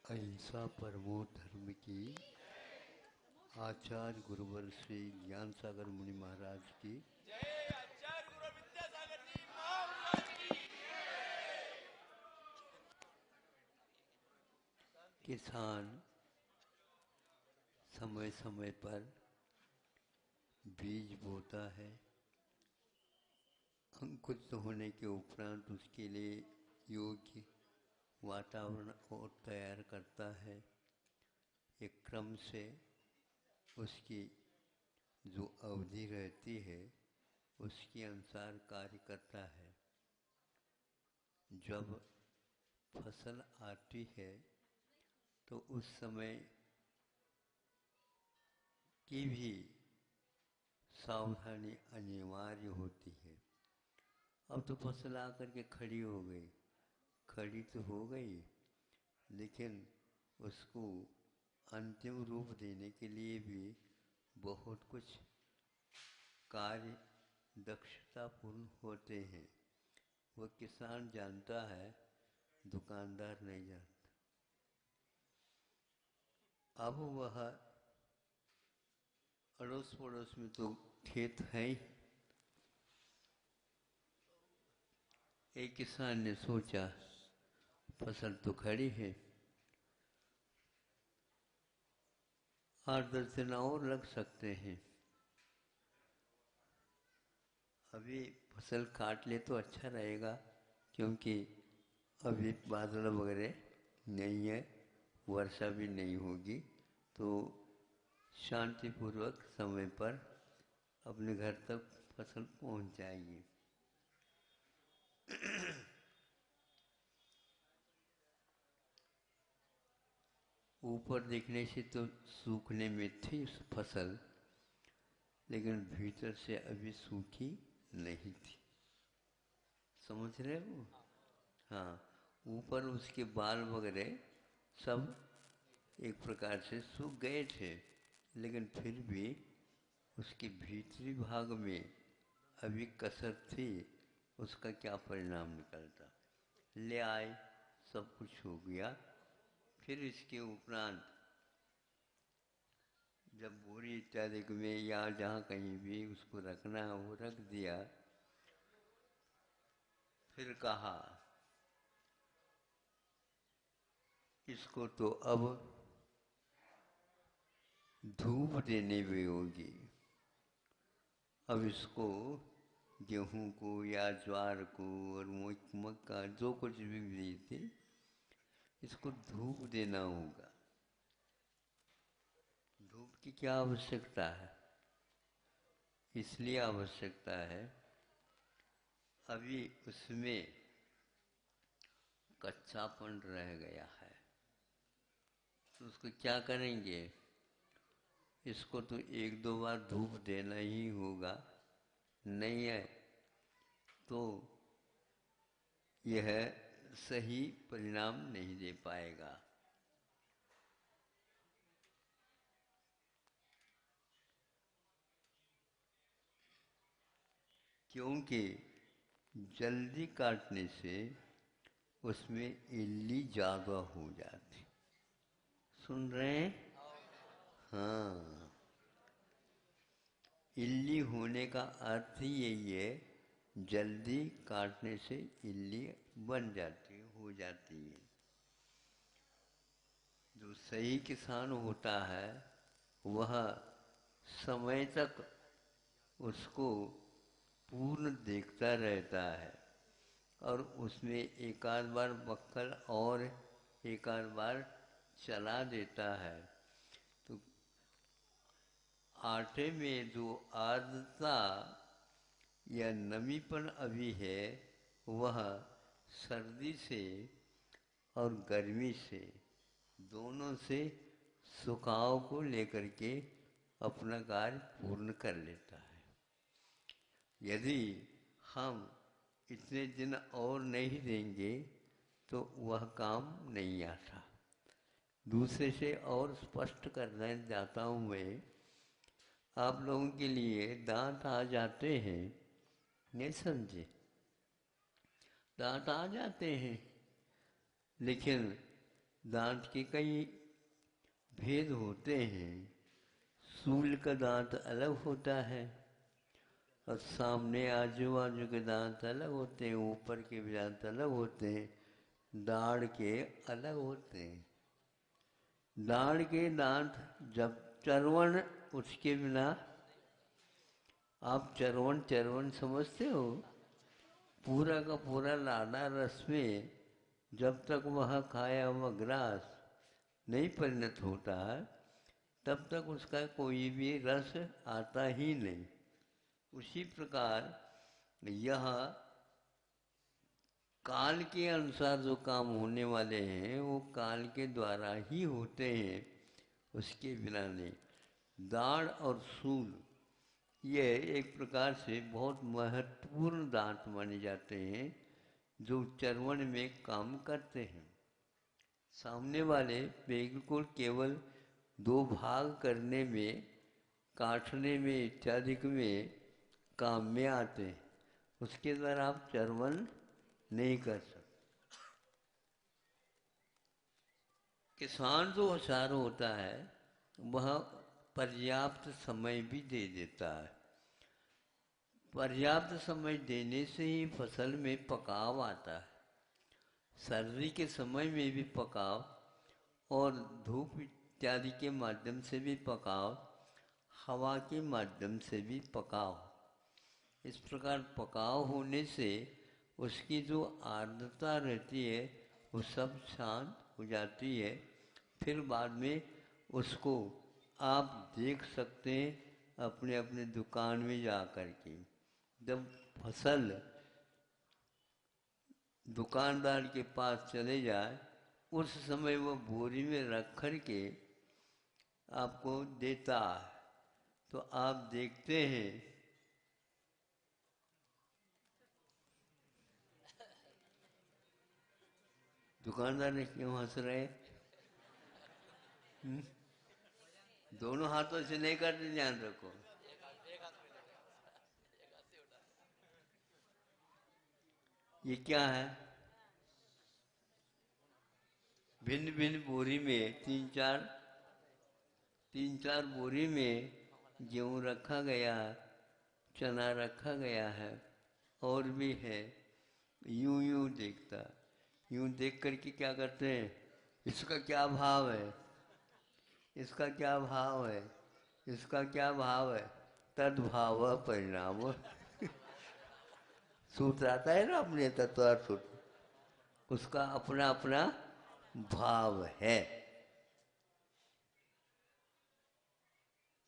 अहिंसा परमो धर्म की। आचार्य गुरुवर श्री ज्ञान सागर मुनि महाराज की। जय आचार्य गुरु विद्यासागर जी महाराज की। किसान समय समय पर बीज बोता है, अंकुरित होने के उपरांत उसके लिए योग्य वातावरण और तैयार करता है। एक क्रम से उसकी जो अवधि रहती है उसके अनुसार कार्य करता है। जब फसल आती है तो उस समय की भी सावधानी अनिवार्य होती है। अब तो फसल आकर के खड़ी हो गई, खड़ी तो हो गई, लेकिन उसको अंतिम रूप देने के लिए भी बहुत कुछ कार्य दक्षतापूर्ण होते हैं। वह किसान जानता है, दुकानदार नहीं जानता। अब वह अड़ोस पड़ोस में तो खेत है ही। एक किसान ने सोचा फसल तो खड़ी है, 8-10 दिन और लग सकते हैं, अभी फसल काट ले तो अच्छा रहेगा, क्योंकि अभी बादल वगैरह नहीं है, वर्षा भी नहीं होगी, तो शांतिपूर्वक समय पर अपने घर तक फसल पहुंच जाएगी। ऊपर देखने से तो सूखने में थी फसल, लेकिन भीतर से अभी सूखी नहीं थी। समझ रहे हो? हाँ, ऊपर उसके बाल वगैरह सब एक प्रकार से सूख गए थे, लेकिन फिर भी उसके भीतरी भाग में अभी कसर थी। उसका क्या परिणाम निकलता? ले आए, सब कुछ हो गया। फिर इसके उपरांत जब बोरी इत्यादि में या जहाँ कहीं भी उसको रखना है वो रख दिया। फिर कहा इसको तो अब धूप देने भी होगी। अब इसको गेहूं को या ज्वार को और मक्का जो कुछ भी बीज थे, इसको धूप देना होगा। धूप की क्या आवश्यकता है? इसलिए आवश्यकता है अभी उसमें कच्चापन रह गया है, तो उसको क्या करेंगे? इसको तो 1-2 बार धूप देना ही होगा, नहीं है तो यह सही परिणाम नहीं दे पाएगा। क्योंकि जल्दी काटने से उसमें इल्ली ज़्यादा हो जाती। सुन रहे हैं? हाँ, इल्ली होने का अर्थ ही यही है, जल्दी काटने से इल्ली बन जाती, हो जाती है। जो सही किसान होता है वह समय तक उसको पूर्ण देखता रहता है, और उसमें एक आध बार बक्कल और एक आध बार चला देता है। तो आटे में जो आर्द्रता या नमीपन अभी है वह सर्दी से और गर्मी से, दोनों से सुखाव को लेकर के अपना कार्य पूर्ण कर लेता है। यदि हम इतने दिन और नहीं देंगे तो वह काम नहीं आता। दूसरे से और स्पष्ट करना चाहता हूँ मैं, आप लोगों के लिए दांत आ जाते हैं, नहीं समझे? दांत आ जाते हैं, लेकिन दांत के कई भेद होते हैं। सूल का दांत अलग होता है और सामने आजू बाजू के दांत अलग होते हैं, ऊपर के भी दांत अलग होते हैं, दाढ़ के अलग होते हैं। दाढ़ के दांत जब चरवण उसके बिना, आप चरवण चरवण समझते हो, पूरा का पूरा लाडा रस में जब तक वह खाया हुआ ग्रास नहीं परिणत होता है तब तक उसका कोई भी रस आता ही नहीं। उसी प्रकार यह काल के अनुसार जो काम होने वाले हैं वो काल के द्वारा ही होते हैं, उसके बिना नहीं। दाढ़ और सूल ये एक प्रकार से बहुत महत्वपूर्ण दांत माने जाते हैं जो चर्वण में काम करते हैं। सामने वाले बिल्कुल केवल दो भाग करने में, काटने में इत्यादि में काम में आते हैं, उसके द्वारा आप चर्वण नहीं कर सकते। किसान जो होशियार होता है वह पर्याप्त समय भी दे देता है। पर्याप्त समय देने से ही फसल में पकाव आता है। सर्दी के समय में भी पकाव और धूप इत्यादि के माध्यम से भी पकाव, हवा के माध्यम से भी पकाव, इस प्रकार पकाव होने से उसकी जो आर्द्रता रहती है वो सब शांत हो जाती है। फिर बाद में उसको आप देख सकते हैं अपने अपने दुकान में जा कर के। जब फसल दुकानदार के पास चले जाए उस समय वो बोरी में रख कर के आपको देता है, तो आप देखते हैं दुकानदार ने क्यों हंस रहे? दोनों हाथों से नहीं करते, ध्यान रखो। ये क्या है? भिन्न भिन्न बोरी में तीन चार बोरी में गेहूँ रखा गया है, चना रखा गया है और भी है। यूं यूं देखता, यूं देख करके क्या करते हैं, इसका क्या भाव है, इसका क्या भाव है, इसका क्या भाव है, तद्भाव परिणाम। सूत्र आता है ना अपने तत्वार्थ सूत्र, उसका अपना अपना भाव है।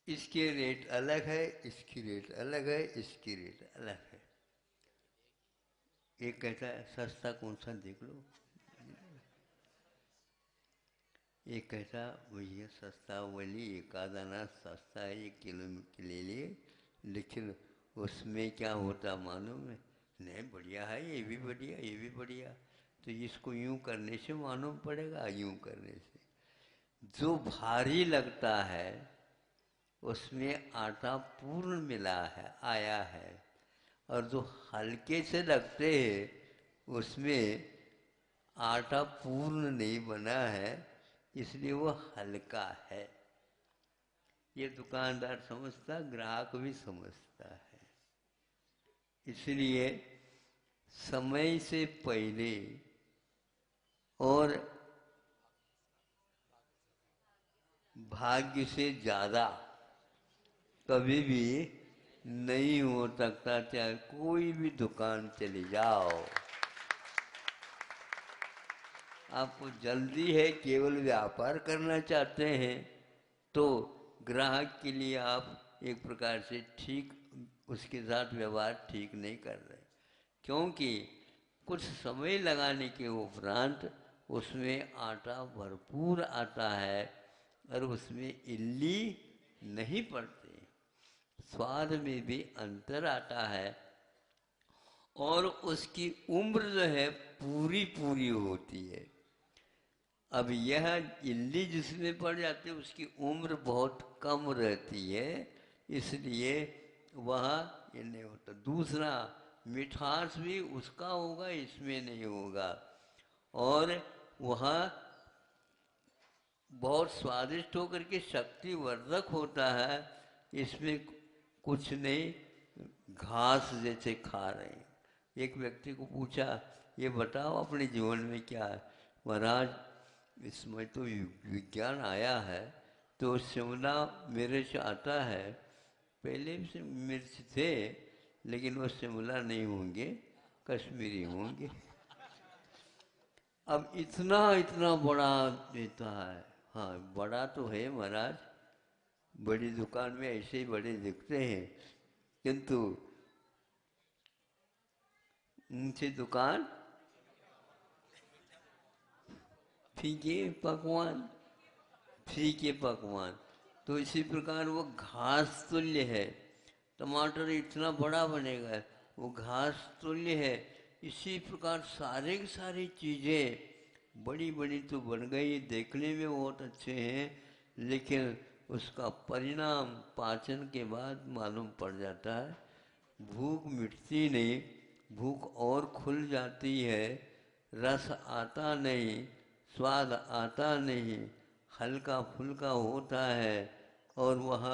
इसके रेट अलग है, इसकी रेट अलग है, इसकी रेट अलग है। एक कहता है सस्ता कौन सा देख लो, एक कहता भैया सस्ता वाली एक आधा ना सस्ता है, 1 किलो के ले लिए, लेकिन उसमें क्या होता मालूम है? नहीं बढ़िया है, ये भी बढ़िया, ये भी बढ़िया। तो इसको यूं करने से मालूम पड़ेगा, यूं करने से जो भारी लगता है उसमें आटा पूर्ण मिला है, आया है, और जो हल्के से लगते हैं उसमें आटा पूर्ण नहीं बना है, इसलिए वो हल्का है। ये दुकानदार समझता, ग्राहक भी समझता है। इसलिए समय से पहले और भाग्य से ज़्यादा कभी भी नहीं हो सकता, चाहे कोई भी दुकान चले जाओ। आपको जल्दी है, केवल व्यापार करना चाहते हैं तो ग्राहक के लिए आप एक प्रकार से ठीक उसके साथ व्यवहार ठीक नहीं कर रहे, क्योंकि कुछ समय लगाने के उपरांत उसमें आटा भरपूर आता है और उसमें इल्ली नहीं पड़ती, स्वाद में भी अंतर आता है और उसकी उम्र जो है पूरी पूरी होती है। अब यह इल्ली जिसमें पड़ जाती है उसकी उम्र बहुत कम रहती है, इसलिए वह ये नहीं होता। दूसरा, मिठास भी उसका होगा, इसमें नहीं होगा, और वह बहुत स्वादिष्ट होकर के शक्तिवर्धक होता है। इसमें कुछ नहीं, घास जैसे खा रहे हैं। एक व्यक्ति को पूछा, ये बताओ अपने जीवन में क्या है? महाराज इसमें तो विज्ञान आया है, तो शिमला मिर्च आता है, पहले से मिर्च थे लेकिन वो शिमला नहीं होंगे, कश्मीरी होंगे। अब इतना इतना बड़ा देता है। हाँ बड़ा तो है महाराज, बड़ी दुकान में ऐसे ही बड़े दिखते हैं, किंतु ऊंची दुकान फीके पकवान, फीके पकवान। तो इसी प्रकार वो घास तुल्य है। टमाटर इतना बड़ा बनेगा, वो घास तुल्य है। इसी प्रकार सारे की सारी चीज़ें बड़ी बड़ी तो बन गई, देखने में बहुत अच्छे हैं, लेकिन उसका परिणाम पाचन के बाद मालूम पड़ जाता है। भूख मिटती नहीं, भूख और खुल जाती है, रस आता नहीं, स्वाद आता नहीं, हल्का फुल्का होता है और वह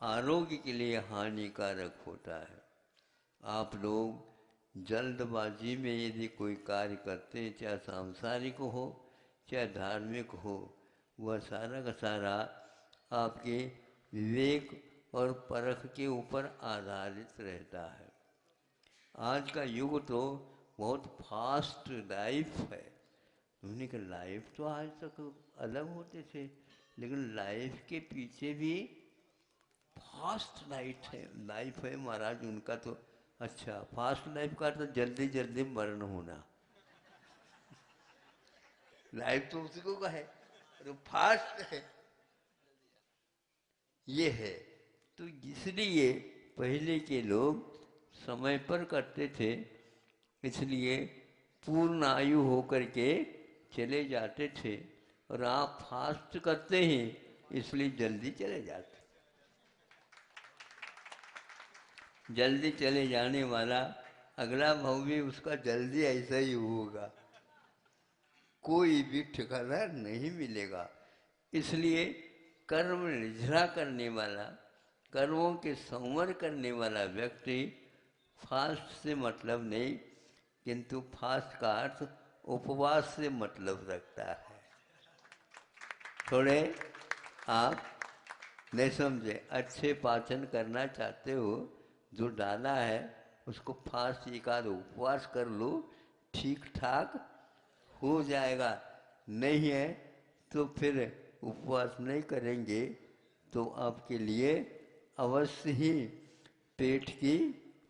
आरोग्य के लिए हानिकारक होता है। आप लोग जल्दबाजी में यदि कोई कार्य करते हैं, चाहे सांसारिक हो चाहे धार्मिक हो, वह सारा का सारा आपके विवेक और परख के ऊपर आधारित रहता है। आज का युग तो बहुत फास्ट लाइफ है। उन्होंने कहा लाइफ तो आज तक अलग होते थे, लेकिन लाइफ के पीछे भी फास्ट लाइफ है महाराज उनका तो। अच्छा, फास्ट लाइफ का तो जल्दी जल्दी मरण होना। लाइफ तो उसी को है, तो फास्ट है, ये है। तो इसलिए पहले के लोग समय पर करते थे, इसलिए पूर्ण आयु होकर के चले जाते थे। और आप फास्ट करते हैं इसलिए जल्दी चले जाते। जल्दी चले जाने वाला अगला भाव भी उसका जल्दी ऐसा ही होगा, कोई भी ठिकाना नहीं मिलेगा। इसलिए कर्म निझरा करने वाला, कर्मों के संवर करने वाला व्यक्ति फास्ट से मतलब नहीं, किंतु फास्ट का अर्थ उपवास से मतलब रखता है। थोड़े आप नहीं समझे, अच्छे पाचन करना चाहते हो, जो डाला है उसको फास्ट एक आध उपवास कर लो, ठीक ठाक हो जाएगा। नहीं है तो फिर उपवास नहीं करेंगे तो आपके लिए अवश्य ही पेट की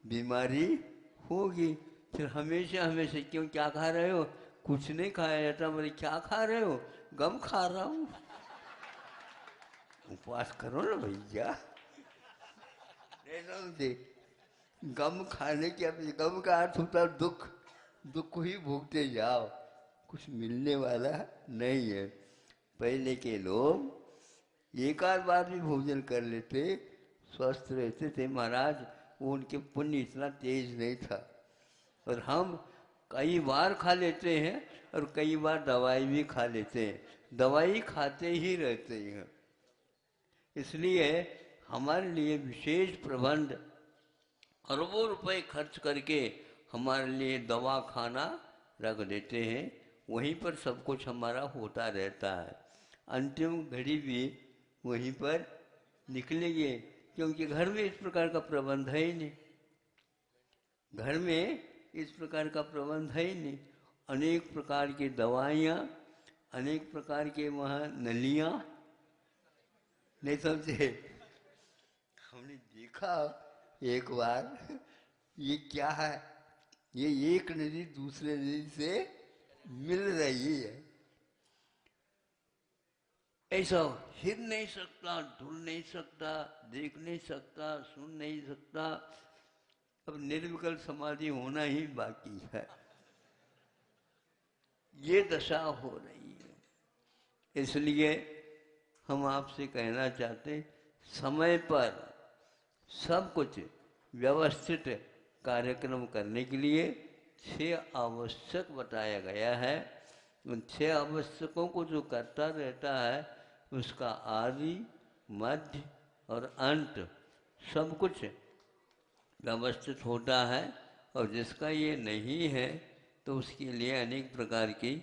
बीमारी होगी। फिर हमेशा हमेशा क्यों, क्या खा रहे हो? कुछ नहीं खाया जाता। बोले क्या खा रहे हो? गम खा रहा हूँ। उपवास करो ना भैया, नहीं समझे। गम खाने के, गम का अर्थ होता है दुख, दुख ही भोगते जाओ, कुछ मिलने वाला नहीं है। पहले के लोग एक आध बार भी भोजन कर लेते, स्वस्थ रहते थे महाराज। वो उनके पुण्य इतना तेज नहीं था। और हम कई बार खा लेते हैं और कई बार दवाई भी खा लेते हैं, दवाई खाते ही रहते हैं। इसलिए हमारे लिए विशेष प्रबंध, अरबों रुपए खर्च करके हमारे लिए दवा खाना रख देते हैं, वहीं पर सब कुछ हमारा होता रहता है। अंतिम घड़ी भी वहीं पर निकलेंगे, क्योंकि घर में इस प्रकार का प्रबंध है ही नहीं। घर में इस प्रकार का प्रबंध है ही नहीं। अनेक प्रकार की दवाइयाँ, अनेक प्रकार के वहाँ नलियाँ, नहीं समझे। हमने देखा एक बार, ये क्या है, ये एक नदी दूसरे नदी से मिल रही है, ऐसा हिल नहीं सकता, ढूंढ नहीं सकता, देख नहीं सकता, सुन नहीं सकता। अब निर्विकल्प समाधि होना ही बाकी है। ये दशा हो रही है। इसलिए हम आपसे कहना चाहते, समय पर सब कुछ व्यवस्थित कार्यक्रम करने के लिए 6 आवश्यक बताया गया है। उन 6 आवश्यकों को जो करता रहता है उसका आदि मध्य और अंत सब कुछ व्यवस्थित होता है। और जिसका ये नहीं है तो उसके लिए अनेक प्रकार की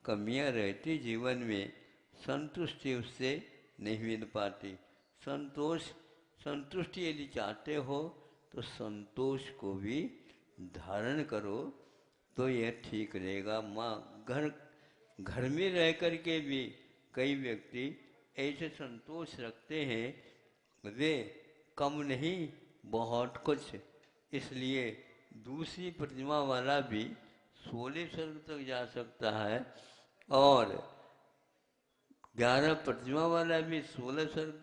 कमियां रहती जीवन में, संतुष्टि उससे नहीं मिल पाती। संतुष्टि यदि चाहते हो तो संतोष को भी धारण करो तो यह ठीक रहेगा। माँ घर में रह कर के भी कई व्यक्ति ऐसे संतोष रखते हैं, वे कम नहीं बहुत कुछ। इसलिए दूसरी प्रतिमा वाला भी 16 स्वर्ग तक जा सकता है और 11 प्रतिमा वाला भी 16 स्वर्ग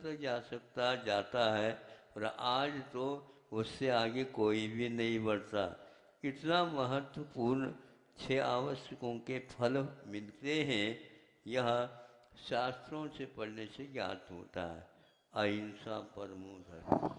तक जाता है। और आज तो उससे आगे कोई भी नहीं बढ़ता। इतना महत्वपूर्ण 6 आवश्यकों के फल मिलते हैं, यह शास्त्रों से पढ़ने से ज्ञात होता है। अहिंसा परमो धर्म।